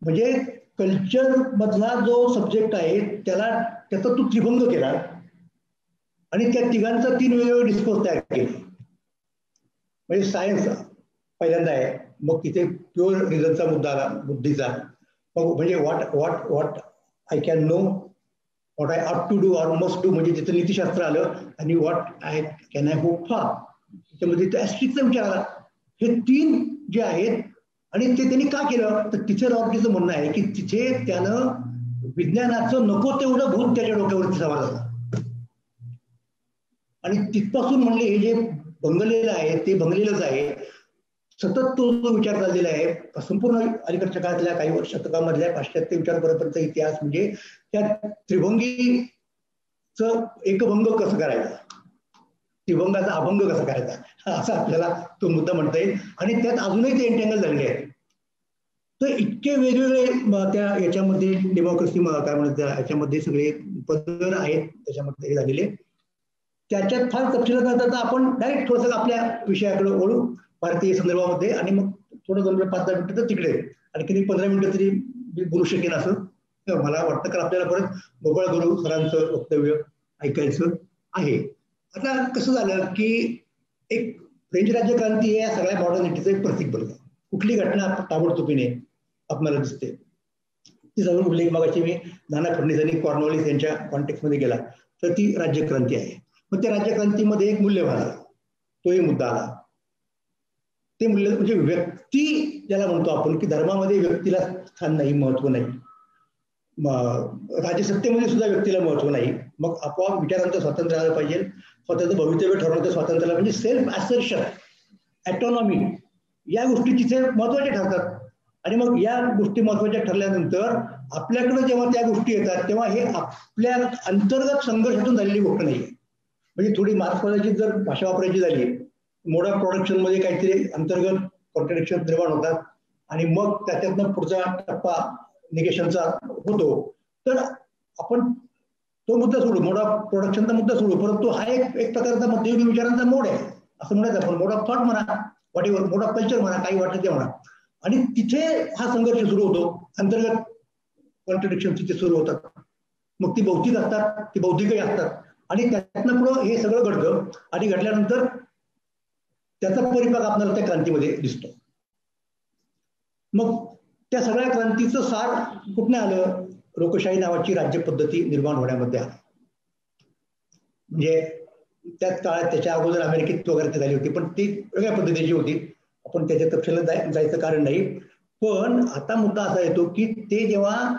म्हणजे कल्चर मधला जो सब्जेक्ट आहे त्याचा तो त्रिभंग केला आणि त्या तिघांचा 3 वेगवेगळे डिस्कोर्स तयार केले. म्हणजे सायन्स पहिल्यांदा आहे, मग तिथे प्युअर रिझनचा मुद्दा आला, बुद्धीचा, मग म्हणजे what I can know, what I ought to do or must do, म्हणजे तिथं नीतिशास्त्र आलं, आणि what I can I hope for, त्याच्यामध्ये एस्ट्रिकचा विचार आला. हे 3 जे आहेत, आणि ते त्यांनी का केलं तर तिथे रॉर्टीचं म्हणणं आहे की तिथे त्यानं विज्ञानाचं नको तेवढं भूत त्याच्या डोक्यावरती सवार झालं, आणि तिथपासून म्हणले हे जे भंगलेलं आहे ते भंगलेलंच आहे. सतत तो जो विचार चाललेला आहे संपूर्ण अलीकडच्या काळातल्या काही शतकामधल्या पाश्चात्य विचार परंपरेचा इतिहास, म्हणजे त्या त्रिभंगीच एकभंग कसं करायचा, त्रिभंगाचा अभंग कसा करायचा, असं आपल्याला तो मुद्दा म्हणता येईल. आणि त्यात अजूनही ते एंटँगल झालेले आहेत. तर इतके वेगवेगळे त्या याच्यामध्ये डेमोक्रेसी काय म्हणतात याच्यामध्ये सगळे पदर आहेत त्याच्यामध्ये झालेले. त्याच्यात फार तपशिलात न जाता आपण डायरेक्ट थोडंसं आपल्या विषयाकडे वळू भारतीय संदर्भामध्ये, आणि मग थोडं 5-10 मिनिटं तर तिकडे, आणि कधी 15 मिनिटं तरी मी बोलू शकेन असं मला वाटतं, कारण आपल्याला परत मोकळ गुरु सरांचं वक्तव्य ऐकायचं आहे. आता कसं झालं की एक फ्रेंच राज्यक्रांती या सगळ्या मॉडर्निटीचं एक प्रतीक बनलं. कुठली घटना ताबडतोबीने आपल्याला दिसते ती सगळं उल्लेख मगाशी मी नाना फडणवीस आणि कॉर्नवालिस यांच्या कॉन्टेक्स्टमध्ये गेला, तर ती राज्यक्रांती आहे. मग त्या राज्यक्रांतीमध्ये एक मूल्यभान आला, तोही मुद्दा आला. ते मूल्य म्हणजे व्यक्ती ज्याला म्हणतो आपण की धर्मामध्ये व्यक्तीला स्थान नाही, महत्व नाही, राजसत्तेमध्ये सुद्धा व्यक्तीला महत्व नाही. मग आपोआप विचारांचं स्वातंत्र्य आलं पाहिजे, स्वतःचं भवितव्य ठरवण्याचं स्वातंत्र्य, म्हणजे सेल्फ ऍसर्शन, ऑटोनॉमी, या गोष्टी तिथे महत्वाच्या ठरतात. आणि मग या गोष्टी महत्वाच्या ठरल्यानंतर आपल्याकडे जेव्हा त्या गोष्टी येतात तेव्हा हे आपल्या अंतर्गत संघर्षातून झालेली गोष्ट नाहीये. म्हणजे थोडी मार्क्सवादाची जर भाषा वापरायची झाली, मोड ऑफ प्रोडक्शन मध्ये काहीतरी अंतर्गत कॉन्ट्रडिक्शन निर्माण होतात आणि मग त्याच्यातनं पुढचा टप्पा निगेशनचा होतो. तर आपण तो मुद्दा सोडू, मोड ऑफ प्रोडक्शनचा मुद्दा सोडू, परंतु हा एक प्रकारचा मध्ययुगीन विचारांचा मोड आहे असं म्हणायचं आपण. मोड ऑफ थॉट म्हणा, व्हॉटेवर, मोड ऑफ कल्चर म्हणा, काही वाटतं ते म्हणा. आणि तिथे हा संघर्ष सुरू होतो, अंतर्गत कॉन्ट्रडिक्शन तिथे सुरू होतात. मग ती भौतिक असतात, ती बौद्धिकही असतात आणि त्यातनं पुढं हे सगळं घडतं आणि घडल्यानंतर त्याचा परिपाक आपल्याला त्या क्रांतीमध्ये दिसतो. मग त्या सगळ्या क्रांतीचं सार कुठनं आलं? लोकशाही नावाची राज्य पद्धती निर्माण होण्यामध्ये आलं. म्हणजे त्याच काळात त्याच्या अगोदर अमेरिकेत वगैरे झाली होती, पण ती वेगळ्या पद्धतीची होती. आपण त्याच्या तपशिलात जायचं कारण नाही. पण आता मुद्दा असा येतो की ते जेव्हा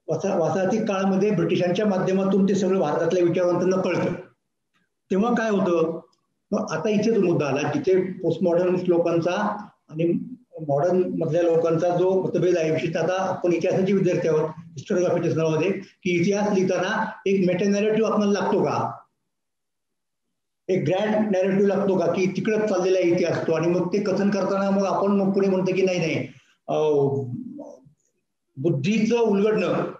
वसाहती काळामध्ये ब्रिटिशांच्या माध्यमातून ते सगळं भारतातल्या विचारवंतांना कळतं, तेव्हा काय होतं? मग आता इथे जो मुद्दा आला, जिथे पोस्ट मॉडर्न लोकांचा आणि मॉडर्न मधल्या लोकांचा जो मतभेद आहे, विशेषतः आता आपण इतिहासाचे विद्यार्थी आहोत हिस्टोरिओग्राफीच्या सनामध्ये, की इतिहास लिहिताना एक मेटा नॅरेटिव्ह आपल्याला लागतो का? एक ग्रँड नॅरेटिव्ह लागतो का की तिकडच चाललेला इतिहास तो, आणि मग ते कथन करताना मग आपण मग पुढे म्हणतो की नाही बुद्धीचं उलगडणं,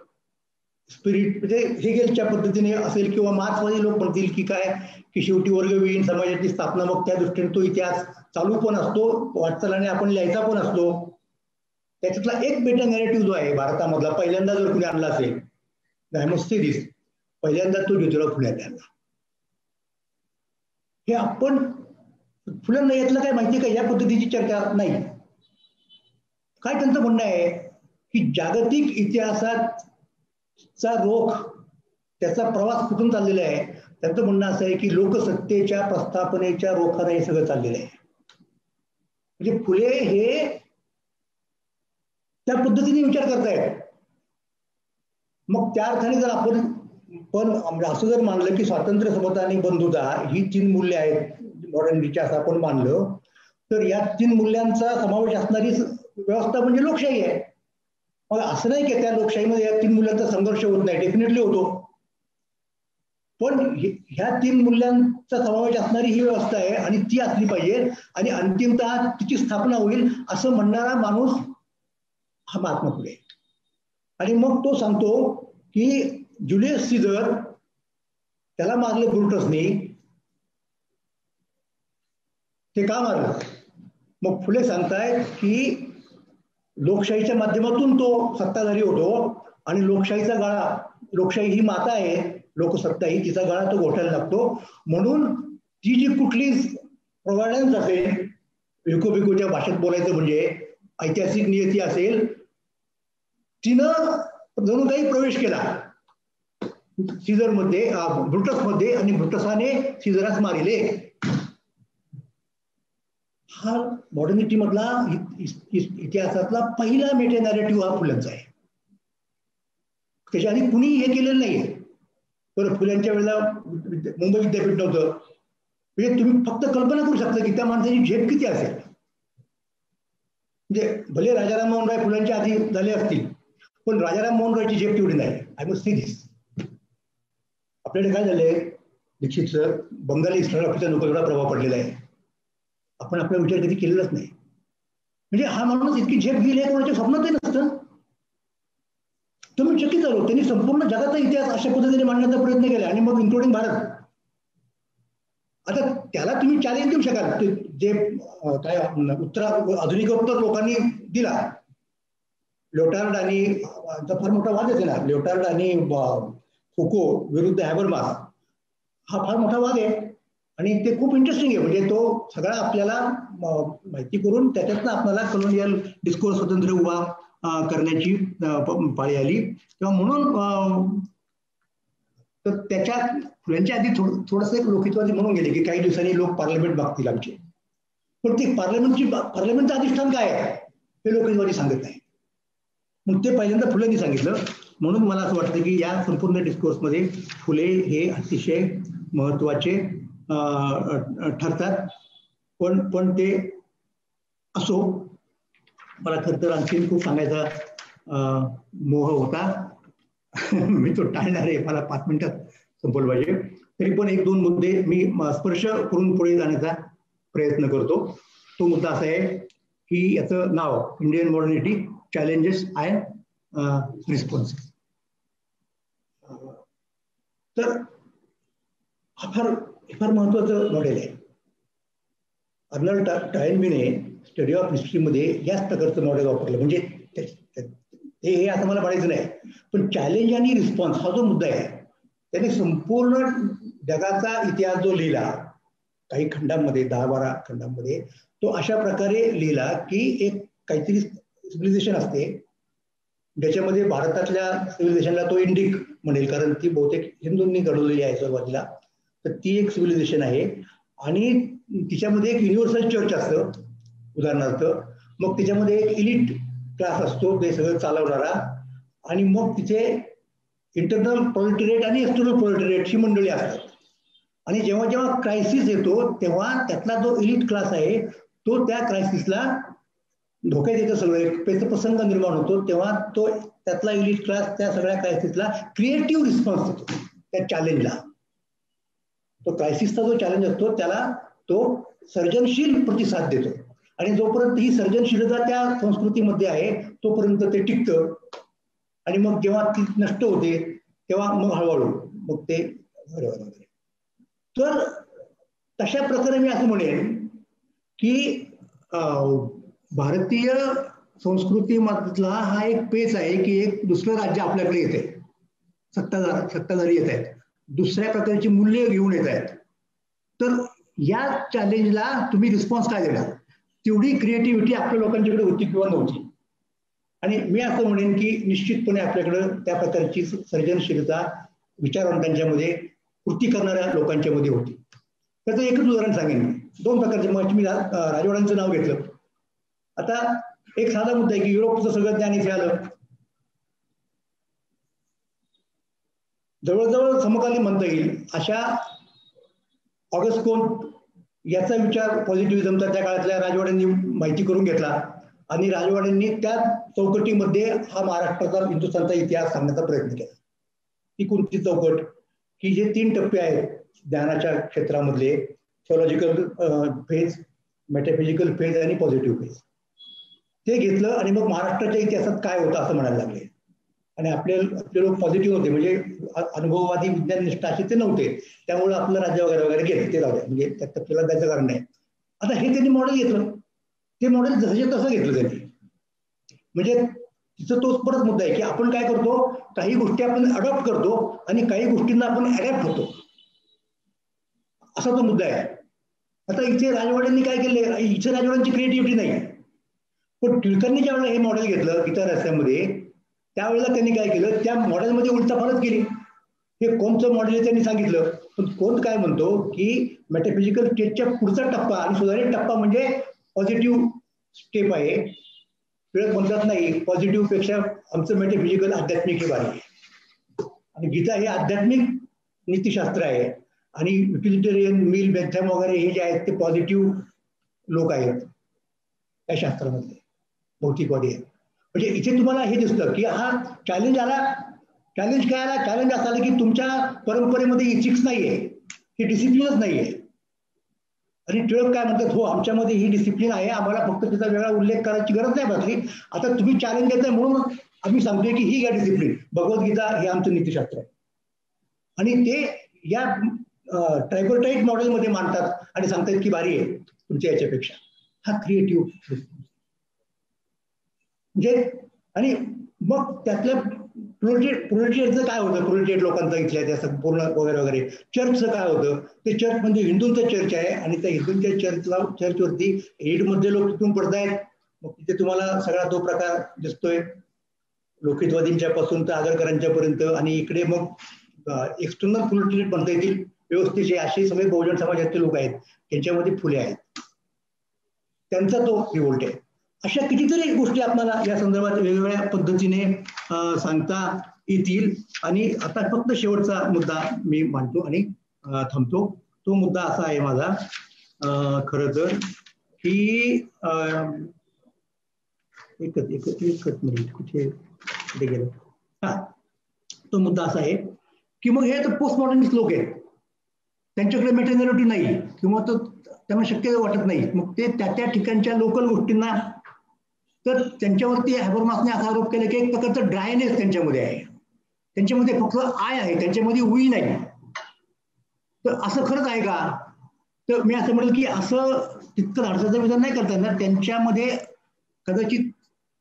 स्पिरिट म्हणजे हेगेलच्या पद्धतीने असेल किंवा मार्क्सवादी लोक म्हणतील की काय की शेवटी वर्गविहीन समाजाची स्थापना, मग त्या दृष्टीने तो इतिहास चालू पण असतो, वाटचालाने आपण लिहायचा पण असतो. त्याच्यातला एक मेटा नॅरेटिव्ह जो आहे भारतामधला, पहिल्यांदा जर कुणी आणला असेल, पहिल्यांदा तो ज्योतिराव फुले यांनी आणला. हे आपण फुलांना यातलं काय माहिती का? या पद्धतीची चर्चा नाही. काय त्यांचं म्हणणं आहे की जागतिक इतिहासाचा रोख, त्याचा प्रवास कुठून चाललेला आहे? त्यांचं म्हणणं असं आहे की लोकसत्तेच्या प्रस्थापनेच्या रोखाने हे सगळं चाललेलं आहे. म्हणजे फुले हे त्या पद्धतीने विचार करतायत. मग त्या अर्थाने जर आपण पण असं जर मानलं की स्वातंत्र्य, समता आणि बंधुता ही 3 मूल्य आहेत मॉडर्निटीच्या, असं आपण मानलं तर या 3 मूल्यांचा समावेश असणारी व्यवस्था म्हणजे लोकशाही आहे. मग असं नाही की त्या लोकशाहीमध्ये या 3 मूल्यांचा संघर्ष होत नाही, डेफिनेटली होतो. पण ह्या 3 मूल्यांचा समावेश असणारी ही व्यवस्था आहे आणि ती असली पाहिजे आणि अंतिमतः तिची स्थापना होईल असं म्हणणारा माणूस हा महात्मा फुले. आणि मग तो सांगतो की ज्युलियस सीझर त्याला मारलं ब्रुटसनी, ते का मारलं? मग फुले सांगतायत की लोकशाहीच्या माध्यमातून तो सत्ताधारी होतो आणि लोकशाहीचा गळा, लोकशाही ही माता आहे, लोकसत्ता ही, तिचा गळा तो घोटायला लागतो. म्हणून ती जी कुठली प्रोव्हायडन्स असेल, विकोच्या भाषेत बोलायचं म्हणजे ऐतिहासिक नियती असेल, तिनं जणू काही प्रवेश केला सीझर मध्ये, ब्रुटस मध्ये, आणि ब्रुटसाने सीझरास मारिले. हा मॉडर्निटी मधला इतिहासातला पहिला मेटा नॅरेटिव्ह हा फुल्यांचा आहे. त्याच्या आधी कुणी हे केलेलं नाहीये. तर फुल्यांच्या वेळेला मुंबई विद्यापीठ नव्हतं. म्हणजे तुम्ही फक्त कल्पना करू शकता की त्या माणसाची झेप किती असेल. म्हणजे भले राजाराम मोहन राय फुल्यांच्या आधी झाले असतील, पण राजाराम मोहन रायची झेप तेवढी नाही. I must see this. आपल्याकडे काय झालंय, दीक्षित सर, बंगाली हिस्टोग्राफीचा एवढा प्रभाव पडलेला आहे, आपण आपला विचार कधी केलेलाच नाही. म्हणजे हा माणूस इतकी झेप घेईल हे कोणाच्या स्वप्नातही नसतं. तुम्ही चकित झालो, त्यांनी संपूर्ण जगाचा इतिहास अशा पद्धतीने मांडण्याचा प्रयत्न केला आणि मग इन्क्लुडिंग भारत. आता त्याला तुम्ही चॅलेंज देऊ शकाल, जे काय आधुनिकोत्तर लोकांनी दिला. लियोटार्ड आणि फार मोठा वाद आहे ना, लियोटार्ड आणि फुको विरुद्ध हॅबरमास, हा फार मोठा वाद आहे आणि ते खूप इंटरेस्टिंग आहे. म्हणजे तो सगळा आपल्याला माहिती करून त्याच्यातनं आपल्याला कॉलोनियल डिस्कोर्स स्वतंत्र उभा करण्याची पाळी आली. तेव्हा म्हणून तर त्याच्यात फुल्यांच्या आधी थोडंसं एक लोकहितवादी म्हणून गेले की काही दिवसांनी लोक पार्लमेंट मागतील आमचे, पण ते पार्लमेंटचं अधिष्ठान काय आहे हे लोकहितवादी सांगत नाही. मग ते पहिल्यांदा फुलेंनी सांगितलं. म्हणून मला असं वाटतं की या संपूर्ण डिस्कोर्समध्ये फुले हे अतिशय महत्वाचे ठरतात. पण ते असो, मला खरं तर आणखीन खूप सांगायचा मोह होता. मी तो टाळणार आहे, मला 5 मिनिटात संपवलं पाहिजे. तरी पण 1-2 मुद्दे मी स्पर्श करून पुढे जाण्याचा प्रयत्न करतो. तो मुद्दा असा आहे की याचं नाव Indian modernity challenges and responses. तर हा फार महत्वाचं मॉडेल आहे. अर्नल्ड टॉयनबीने स्टडी ऑफ हिस्ट्रीमध्ये याच प्रकारचं मॉडेल वापरलं. म्हणजे हे आता मला म्हणायचं नाही, पण चॅलेंज आणि रिस्पॉन्स हा जो मुद्दा आहे त्याने संपूर्ण जगाचा इतिहास जो लिहिला, काही खंडांमध्ये 10-12 खंडांमध्ये, तो अशा प्रकारे लिहिला की एक काहीतरी सिव्हिलायझेशन असते, ज्याच्यामध्ये भारतातल्या सिव्हिलायझेशनला तो इंडिक म्हणेल, कारण ती बहुतेक हिंदूंनी घडवलेली आहे सुरुवातीला. तर ती एक सिव्हिलायझेशन आहे आणि तिच्यामध्ये एक युनिव्हर्सल चर्च असतं उदाहरणार्थ. मग त्याच्यामध्ये एक इलिट क्लास असतो ते सगळं चालवणारा, आणि मग तिथे इंटरनल प्रोलेटरिएट आणि एक्सटर्नल प्रोलेटरिएट ही मंडळी असतात. आणि जेव्हा जेव्हा क्रायसिस येतो तेव्हा त्यातला जो इलिट क्लास आहे तो त्या क्रायसिसला धोक्यात येतं, सगळं एक प्रसंग निर्माण होतो, तेव्हा तो त्यातला इलिट क्लास त्या सगळ्या क्रायसिसला क्रिएटिव्ह रिस्पॉन्स देतो त्या चॅलेंजला. तो क्रायसिसचा जो चॅलेंज असतो त्याला तो सर्जनशील प्रतिसाद देतो, आणि जोपर्यंत ही सर्जनशीलता त्या संस्कृतीमध्ये आहे तोपर्यंत ते टिकतं. आणि मग जेव्हा ती नष्ट होते तेव्हा मग हळूहळू मग ते वगैरे. तर तशा प्रकारे मी असं म्हणेन की भारतीय संस्कृतीमधला हा एक पेच आहे की एक दुसरं राज्य आपल्याकडे येते, सत्ताधारी येत आहेत, दुसऱ्या प्रकारची मूल्य घेऊन येत आहेत. तर या चॅलेंजला तुम्ही रिस्पॉन्स काय देणार? तेवढी क्रिएटिव्हिटी आपल्या लोकांच्याकडे होती किंवा नव्हती. आणि मी असं म्हणेन की निश्चितपणे आपल्याकडं त्या प्रकारची सर्जनशीलता विचारवंतांच्या मध्ये, कृती करणाऱ्या लोकांच्या मध्ये होती. त्याचं एकच उदाहरण सांगेन. 2 प्रकारचे, मग मी राजवाड्यांचं नाव घेतलं. आता एक साधा मुद्दा आहे की युरोपचं सगळं ज्ञान इथे आलं. जवळजवळ समकालीन म्हणता येईल अशा ऑगस्ट कोंट याचा विचार पॉझिटिव्हिझमचा त्या काळातल्या राजवाड्यांनी माहिती करून घेतला, आणि राजवाड्यांनी त्या चौकटीमध्ये हा महाराष्ट्राचा, हिंदुस्थानचा इतिहास सांगण्याचा प्रयत्न केला. ती कोणती चौकट? की जे 3 टप्पे आहेत ज्ञानाच्या क्षेत्रामधले, थिओलॉजिकल फेज, मेटाफिजिकल फेज आणि पॉझिटिव्ह फेज, ते घेतलं. आणि मग महाराष्ट्राच्या इतिहासात काय होतं असं म्हणायला लागले. आणि आपले लोक पॉझिटिव्ह होते, म्हणजे अनुभववादी विज्ञाननिष्ठ असे ते नव्हते, त्यामुळे आपलं राज्य वगैरे वगैरे गेले, ते जाऊ, म्हणजे त्यात तपशीलात जायचं कारण नाही. आता हे त्यांनी मॉडेल घेतलं, ते मॉडेल जसं तसं घेतलं त्यांनी. म्हणजे तिथं तोच परत मुद्दा आहे की आपण काय करतो, काही गोष्टी आपण अडॉप्ट करतो आणि काही गोष्टींना आपण अडॅप्ट होतो, असा तो मुद्दा आहे. आता इथे राजवाड्यांनी काय केले, इथे राजवाड्यांची क्रिएटिव्हिटी नाही, पण टिळकांनी ज्या वेळेला हे मॉडेल घेतलं गीता रस्त्यामध्ये, त्यावेळेला त्यांनी काय केलं, त्या मॉडेलमध्ये उलटाफालच केली. हे कोणतं मॉडेल त्यांनी सांगितलं, पण कोण काय म्हणतो की मेटाफिजिकल स्टेजच्या पुढचा टप्पा आणि सुधारित टप्पा म्हणजे पॉझिटिव्ह स्टेप आहे. टिळक म्हणतात नाही, पॉझिटिव्ह पेक्षा आमचं मेटाफिजिकल आध्यात्मिक हे भारी आहे. आणि गीता हे आध्यात्मिक नीतिशास्त्र आहे, आणि युटिलिटेरियन, मिल, बेथॅम वगैरे हे जे आहेत ते पॉझिटिव्ह लोक आहेत त्या शास्त्रामधले, भौतिकवादी आहेत. म्हणजे इथे तुम्हाला हे दिसतं की हा चॅलेंज आला. चॅलेंज काय आला? चॅलेंज असं आलं की तुमच्या परंपरेमध्ये इथिक्स नाहीये, हे डिसिप्लिनच नाहीये. आणि टिळक काय म्हणतात, हो आमच्यामध्ये ही डिसिप्लिन आहे, आम्हाला फक्त त्याचा वेगळा उल्लेख करायची गरज नाही भासली. आता तुम्ही चॅलेंज देताय म्हणून आम्ही सांगतोय की ही घ्या डिसिप्लिन, भगवद्गीता हे आमचं नीतिशास्त्र आहे. आणि ते या ट्रायबर्टाईट मॉडेलमध्ये मांडतात आणि सांगतात की भारी आहे तुमच्या याच्यापेक्षा. हा क्रिएटिव्ह म्हणजे. आणि मग त्यातल्या प्रोलेटेरियटचं काय होतं, प्रोलेटेरियट लोकांचा इथल्या त्या संपूर्ण वगैरे वगैरे. चर्चचं काय होतं, ते चर्च म्हणजे हिंदूंचं चर्च आहे, आणि त्या हिंदूंच्या चर्चवरती हेडमध्ये लोक तिथून पडतायत. मग तिथे तुम्हाला सगळा तो प्रकार दिसतोय, लोकहितवादींच्या पासून तर आगरकरांच्या पर्यंत. आणि इकडे मग एक्सटर्नल प्रोलेटेरियट म्हणता येतील व्यवस्थेचे असे सगळे बहुजन समाजाचे लोक आहेत, त्यांच्यामध्ये फुले आहेत, त्यांचा तो रिव्होल्ट आहे. अशा कितीतरी गोष्टी आपल्याला या संदर्भात वेगवेगळ्या पद्धतीने सांगता येतील. आणि आता फक्त शेवटचा मुद्दा मी मांडतो आणि थांबतो. तो मुद्दा असा आहे माझा खरं तर की एकच मिनिट कुठे गेलं. हा, तो मुद्दा असा आहे की मग हे तर पोस्टमॉडर्निस्ट लोक आहेत, त्यांच्याकडे मेटॅनॅरिटी नाही किंवा तो त्यांना शक्य वाटत नाही, मग ते त्या ठिकाणच्या लोकल गोष्टींना, तर त्यांच्यावरती हॅबरमासने असा आरोप केला की एक प्रकारचं ड्रायनेस त्यांच्यामध्ये आहे, त्यांच्यामध्ये फक्त आय आहे, त्यांच्यामध्ये उई नाही. तर असं खरंच आहे का? तर मी असं म्हणेल की असं तितकं धाडसाचं विधान नाही करता येणार. त्यांच्यामध्ये कदाचित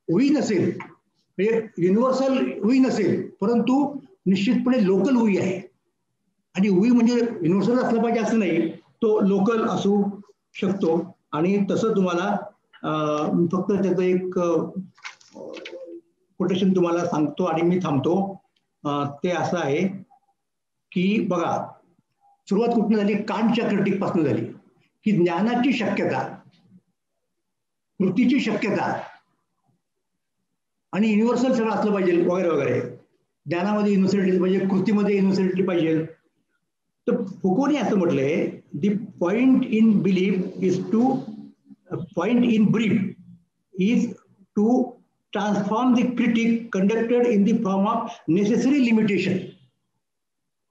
उई नसेल, म्हणजे युनिव्हर्सल उई नसेल, परंतु निश्चितपणे लोकल उई आहे. आणि उई म्हणजे युनिव्हर्सल असलं पाहिजे असं नाही, तो लोकल असू शकतो. आणि तसं तुम्हाला फक्त त्याचं एक कोटेशन तुम्हाला सांगतो आणि मी थांबतो. ते असं आहे की बघा, सुरुवात कुठून झाली? कांटच्या क्रिटिक पासून झाली की ज्ञानाची शक्यता, कृतीची शक्यता आणि युनिव्हर्सल सगळं असलं पाहिजे वगैरे वगैरे. ज्ञानामध्ये युनिव्हर्सॅलिटी पाहिजे, कृतीमध्ये युनिव्हर्सॅलिटी पाहिजे. तर फुकोने असं म्हटलंय, the point in belief is to point in brief is to transform the critique conducted in the form of necessary limitation.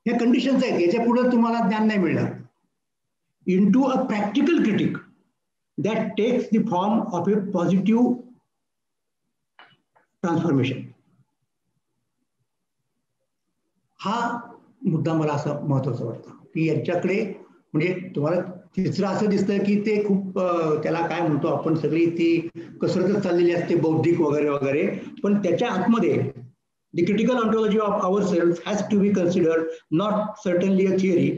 हे कंडिशन्स आहेत, याच्या पुढे तुम्हाला ज्ञान नाही मिळणार. into a practical critic that takes the form of a positive transformation. हा मुद्दा मला असं महत्वाचा वाटतं की यांच्याकडे, म्हणजे तुम्हाला तिसरं असं दिसतं की ते खूप त्याला काय म्हणतो आपण, सगळी ती कसरतच चाललेली असते बौद्धिक वगैरे वगैरे, पण त्याच्या आतमध्ये the critical ontology of ourselves has to be considered not certainly a theory,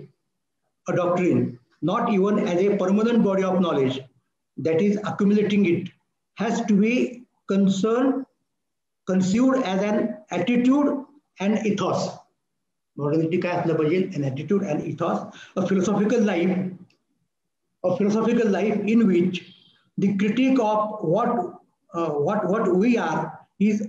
a doctrine, not even as a permanent body of knowledge that is accumulating. It has to be conceived as an attitude and ethos. Modernity काय असलं पाहिजे? An attitude and ethos, a philosophical life in which the critique of what we are is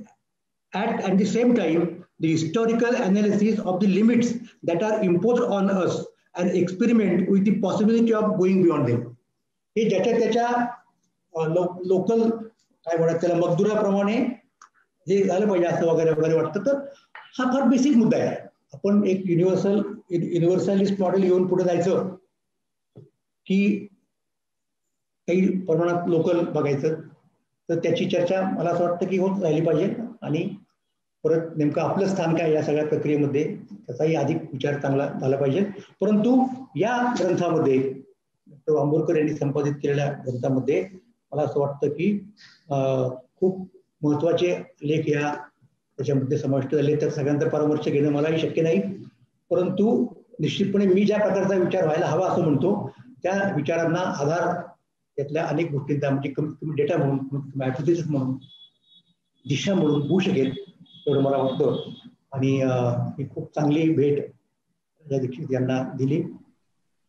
at the same time the historical analysis of the limits that are imposed on us and experiment with the possibility of going beyond them. हे त्याच्या local काय म्हणतात त्याला मजदुराप्रमाणे हे झालं पाहिजे असं वगैरे वगैरे वाटतं. तर हा फार बेसिक मुद्दा आहे. आपण एक युनिव्हर्सलिस्ट मॉडेल घेऊन पुढे जायचं की काही प्रमाणात लोकल बघायचं, तर त्याची चर्चा मला असं वाटतं की होत राहिली पाहिजे. आणि परत नेमकं आपलं स्थान काय या सगळ्या प्रक्रियेमध्ये त्याचाही अधिक विचार चांगला झाला पाहिजे. परंतु या ग्रंथामध्ये डॉक्टर आंबोरकर यांनी संपादित केलेल्या ग्रंथामध्ये मला असं वाटतं की खूप महत्वाचे लेख या त्याच्यामध्ये समाविष्ट झाले. तर सगळ्यांचा परामर्श घेणं मलाही शक्य नाही, परंतु निश्चितपणे मी ज्या प्रकारचा विचार व्हायला हवा असं म्हणतो, त्या विचारांना आधार त्यातल्या अनेक गोष्टींचा, म्हणजे कमीत कमी डेटा म्हणून, हायपोथेसिस म्हणून, दिशा म्हणून होऊ शकेल एवढं मला वाटतं. आणि ही खूप चांगली भेट राजा दीक्षित यांना दिली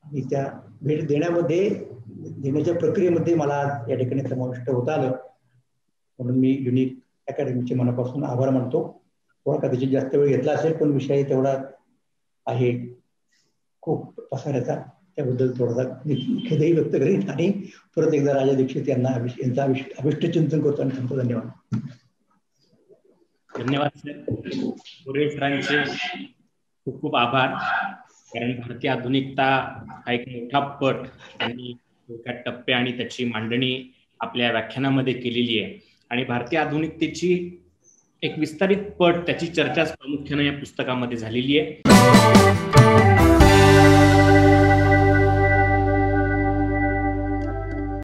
आणि त्या भेट देण्याच्या प्रक्रियेमध्ये मला या ठिकाणी समाविष्ट होता आलं, म्हणून मी युनिक अकॅडमीचे मनापासून आभार मानतो. थोडा कदाचित जास्त वेळ घेतला असेल, पण विषय तेवढा आहे खूप पसाऱ्याचा, त्याबद्दल थोडासा खेदही व्यक्त करेन. आणि परत एकदा राजा दीक्षित यांना यांचा अभिष्ट चिंतन करतो आणि सांगतो धन्यवाद. धन्यवाद सर. गोरे सरांचे खूप खूप आभार. कारण भारतीय आधुनिकता हा एक मोठा पट त्यांनी एका टप्पे आणि त्याची मांडणी आपल्या व्याख्यानामध्ये केलेली आहे. आणि भारतीय आधुनिकतेची एक विस्तारित पट, त्याची चर्चा प्रामुख्याने या पुस्तकामध्ये झालेली आहे.